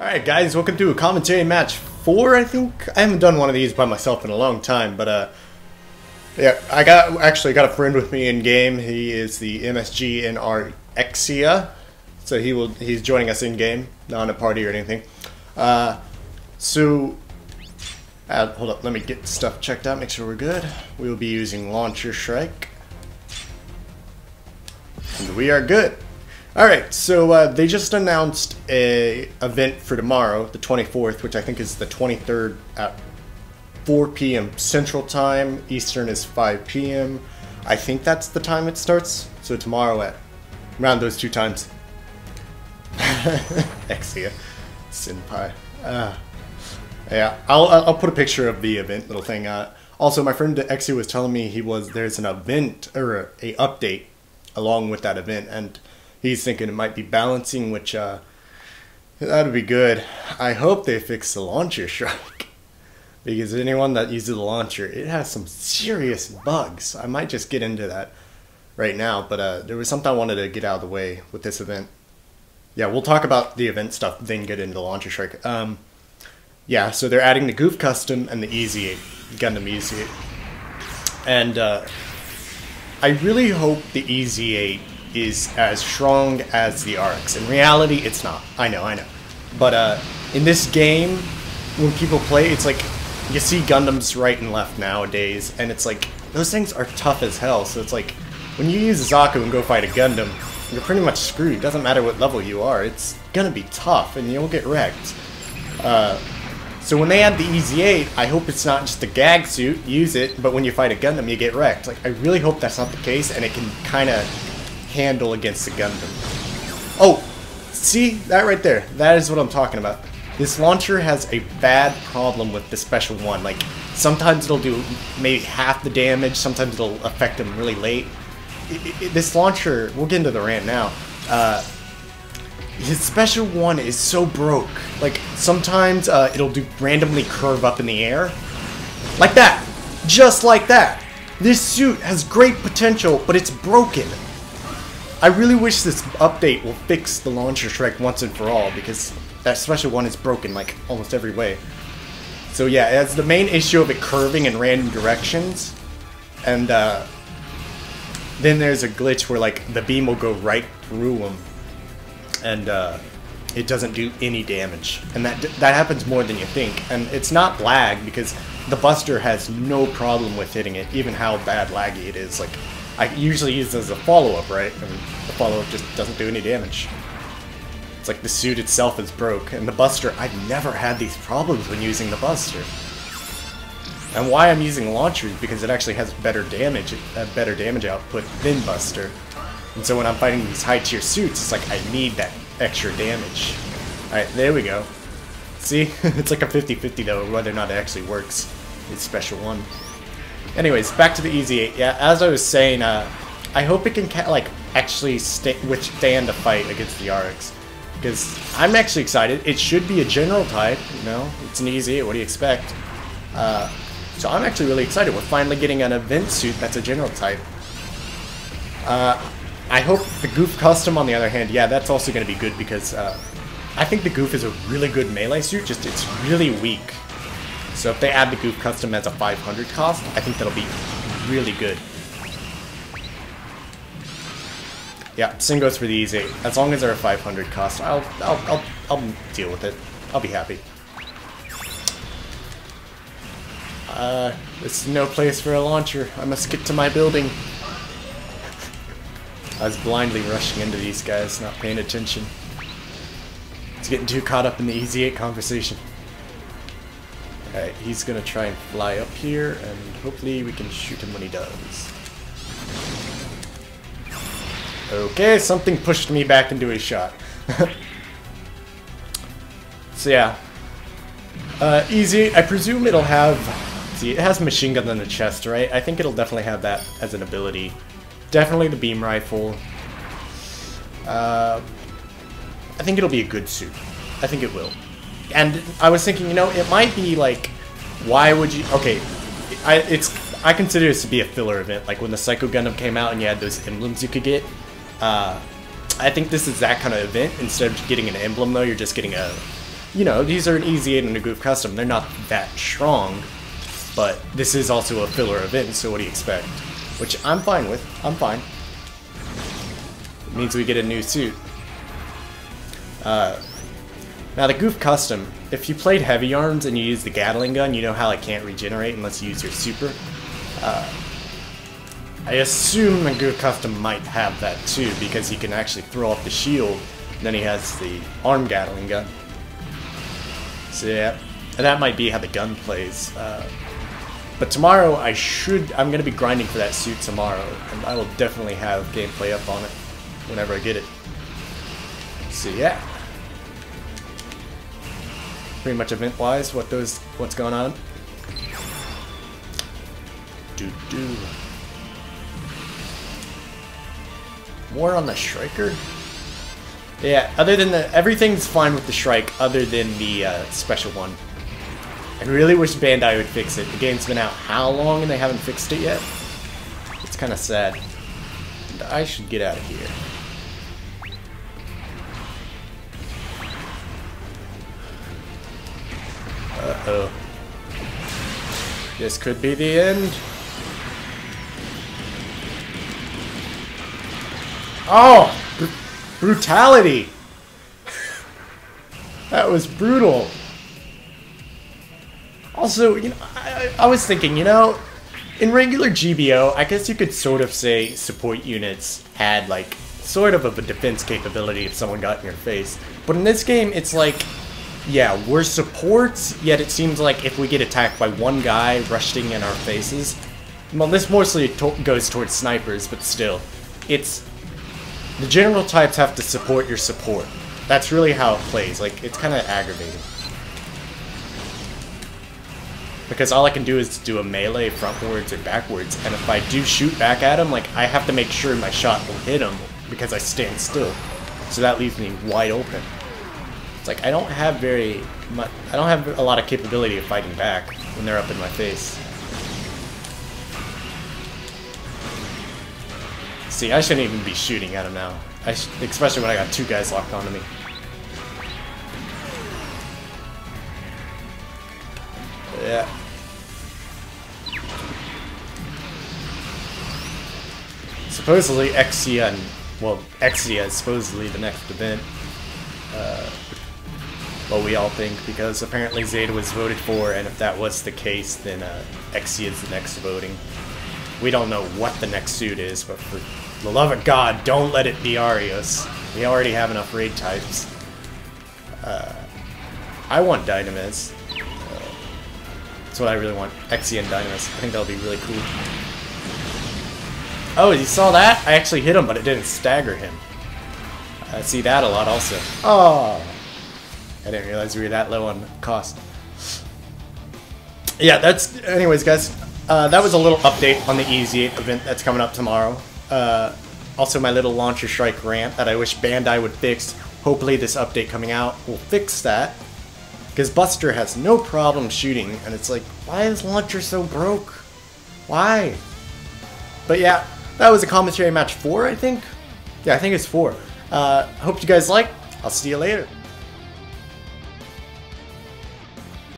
Alright guys, welcome to a commentary match 4, I think? I haven't done one of these by myself in a long time, but yeah, I actually got a friend with me in game. He is the MSG in our Exia, so he's joining us in game, not in a party or anything. Hold up, let me get stuff checked out, make sure we're good. We will be using Launcher Strike. And we are good. Alright, so they just announced a event for tomorrow, the 24th, which I think is the 23rd at 4 p.m. Central Time. Eastern is 5 p.m. I think that's the time it starts. So tomorrow at around those two times. Exia. Senpai. Yeah, I'll put a picture of the event little thing. Also, my friend Exia was telling me there's an event, or a update along with that event, and he's thinking it might be balancing, which that would be good. I hope they fix the launcher strike, because anyone that uses the launcher, it has some serious bugs. I might just get into that right now, but there was something I wanted to get out of the way with this event. Yeah, we'll talk about the event stuff, then get into the launcher strike. Yeah, so they're adding the Gouf custom and the Ez8, Gundam Ez8. And I really hope the Ez8 is as strong as the RX. In reality, it's not. I know. But in this game, when people play, it's like you see Gundams right and left nowadays, and it's like those things are tough as hell. So it's like when you use Zaku and go fight a Gundam, you're pretty much screwed. Doesn't matter what level you are. It's gonna be tough, and you'll get wrecked. So when they add the Ez8, I hope it's not just a gag suit, use it, but when you fight a Gundam, you get wrecked. Like, I really hope that's not the case, and it can kind of handle against the Gundam. Oh, see? That right there. That is what I'm talking about. This launcher has a bad problem with the special one. Like, sometimes it'll do maybe half the damage, sometimes it'll affect them really late. This launcher, we'll get into the rant now, his special one is so broke. Like, sometimes it'll randomly curve up in the air. Like that! Just like that! This suit has great potential, but it's broken. I really wish this update will fix the launcher strike once and for all, because that special one is broken, like, almost every way. So yeah, it has the main issue of it curving in random directions, and then there's a glitch where, like, the beam will go right through them, and it doesn't do any damage. And that happens more than you think. And it's not lag, because the Buster has no problem with hitting it, even how bad laggy it is. Like, I usually use it as a follow-up, right? And the follow-up just doesn't do any damage. It's like the suit itself is broke. And the Buster, I've never had these problems when using the Buster. And why I'm using launcher is because it actually has better damage output than Buster. And so when I'm fighting these high-tier suits, it's like I need that extra damage. Alright, there we go. See? It's like a 50-50 though, whether or not it actually works. It's special one. Anyways, back to the Ez8. Yeah, as I was saying, I hope it can actually withstand a fight against the RX. Because I'm actually excited. It should be a general type, you know? It's an Ez8, what do you expect? So I'm actually really excited. We're finally getting an event suit that's a general type. I hope the Gouf custom, on the other hand, yeah, that's also going to be good, because I think the Gouf is a really good melee suit, just it's really weak. So if they add the Gouf custom as a 500 cost, I think that'll be really good. Yeah, same goes for the Ez8. As long as they're a 500 cost, I'll deal with it. I'll be happy. This is no place for a launcher. I must get to my building. I was blindly rushing into these guys, not paying attention. It's getting too caught up in the Ez8 conversation. Alright, he's gonna try and fly up here, and hopefully we can shoot him when he does. Okay, something pushed me back into his shot. So yeah. Ez8, I presume it'll have... See, it has machine gun on the chest, right? I think it'll definitely have that as an ability. Definitely the beam rifle. I think it'll be a good suit. I think it will. And I was thinking, you know, it might be like, why would you... Okay, I consider this to be a filler event. Like when the Psycho Gundam came out and you had those emblems you could get. I think this is that kind of event. Instead of getting an emblem, though, you're just getting a you know, these are an Ez8 and a Gouf custom. They're not that strong, but this is also a filler event, so what do you expect? Which I'm fine with. I'm fine. It means we get a new suit. Now the Gouf custom, if you played heavy arms and you use the Gatling gun, you know how it can't regenerate unless you use your super. I assume the Gouf custom might have that too, because he can actually throw off the shield, and then he has the arm Gatling gun. So yeah, and that might be how the gun plays. But tomorrow I'm going to be grinding for that suit tomorrow, and I will definitely have gameplay up on it whenever I get it. So yeah. Pretty much event-wise, what's going on. More on the Striker? Yeah, other than everything's fine with the Strike, other than the special one. I really wish Bandai would fix it. The game's been out how long and they haven't fixed it yet? It's kind of sad. And I should get out of here. Uh-oh. This could be the end. Oh! Brutality! That was brutal. Also, you know, I was thinking, you know, in regular GBO, I guess you could sort of say support units had, like, sort of a defense capability if someone got in your face. But in this game, it's like, yeah, we're supports, yet it seems like if we get attacked by one guy rushing in our faces, well, this mostly goes towards snipers, but still, it's, the general types have to support your support. That's really how it plays, like, it's kind of aggravating. Because all I can do is do a melee frontwards or backwards, and if I do shoot back at him, like, I have to make sure my shot will hit him, because I stand still. So that leaves me wide open. It's like, I don't have a lot of capability of fighting back when they're up in my face. See, I shouldn't even be shooting at him now. Especially when I got two guys locked onto me. Yeah. Supposedly Exia, well, Exia is supposedly the next event. Well, we all think, because apparently Zeta was voted for, and if that was the case, then Exia is the next voting. We don't know what the next suit is, but for the love of God, don't let it be Arios. We already have enough raid types. I want Dynamis. That's what I really want. Exia and Dynamis. I think that'll be really cool. Oh, you saw that? I actually hit him, but it didn't stagger him. I see that a lot also. Oh! I didn't realize we were that low on cost. Yeah, that's... Anyways, guys. That was a little update on the Ez8 event that's coming up tomorrow. Also, my little Launcher Strike rant that I wish Bandai would fix. Hopefully this update coming out will fix that. Because Buster has no problem shooting, and it's like, why is Launcher so broke? Why? But yeah, that was a commentary match 4, I think? Yeah, I think it's 4. Hope you guys like. I'll see you later.